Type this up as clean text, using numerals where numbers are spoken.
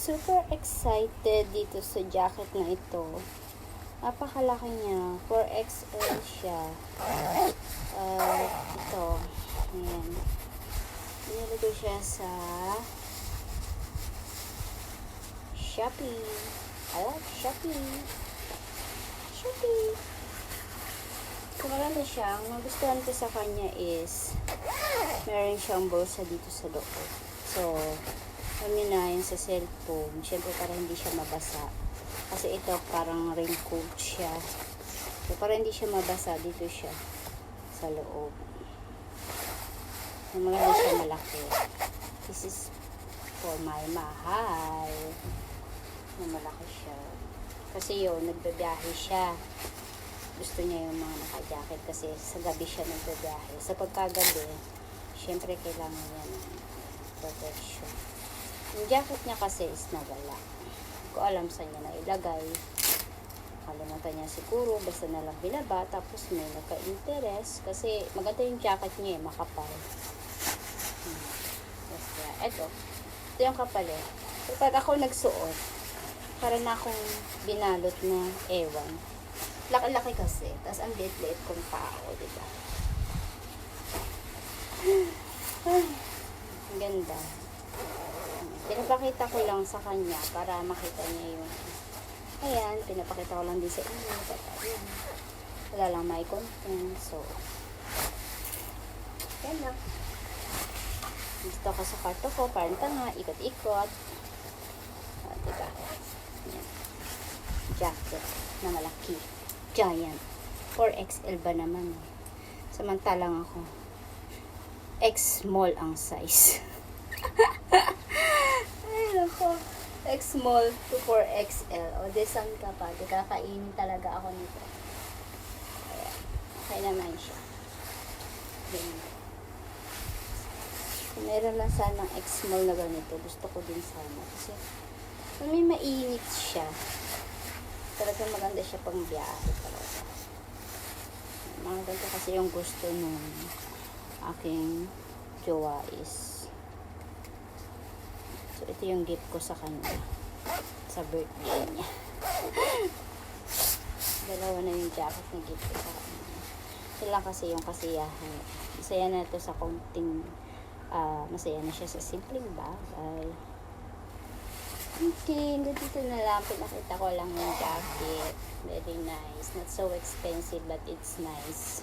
Super excited dito sa jacket na ito. Napakalaki niya. 4XL siya. Ito. Ayan. Binili ko siya sa Shopee. I like Shopee. Shopee. So, marami siya. Ang nagustuhan ko sa kanya is meron siyang bulsa dito sa loob. So, alam niyo na yun sa cellphone. Siyempre, para hindi siya mabasa. Kasi ito, parang raincoat siya. So, para hindi siya mabasa, dito siya sa loob. Yung mga hindi siya malaki. This is for my mahal. Na malaki siya. Kasi yun, nagbabiyahe siya. Gusto niya yung mga naka-jacket kasi sa gabi siya nagbabiyahe. Sa pagkagabi, syempre kailangan niya ng protection. Yung jacket niya kasi is nawala. Hindi ko alam saan niya na ilagay. Kalimutan niya siguro, basta na lang binaba. Tapos may nagka-interest kasi maganda yung jacket niya, makapal. Yes, kaya, ito yung kapal eh. So, pag ako nagsuot, para na akong binalot na ewan. Laki-laki kasi. Tapos ang liit-liit kong tao, diba? Ay, ang ganda. Pinapakita ko lang sa kanya para makita niya yung ayan, pinapakita ko lang din sa inyo. Ayan. Wala lang may content. So, yan lang. Gusto ko sa kwarto ko, parang tanga, ikot-ikot. Diba? Ayan. Jacket na malaki. Giant. 4XL ba naman? Samantalang ako, X-small ang size. Ay, nako. X-small to 4XL. O, desan ka pa. Di kakainin talaga ako nito. Ayan. Okay naman siya. Ganyan. Kung meron lang sanang X-small na ganito, gusto ko din sana. Kasi, may mainit siya. Talagang maganda siya pang biyahe talaga. Maganda kasi yung gusto nung aking jowa is. So, ito yung gift ko sa kanya. Sa birthday niya. Dalawa na yung jacket na gift ko sa kanya. Sila kasi yung kasiyahan. Masaya na ito sa konting masaya na siya sa simpleng bagay. Okay, dito na lang. Pinakita ko lang yung jacket. Very nice. Not so expensive but it's nice.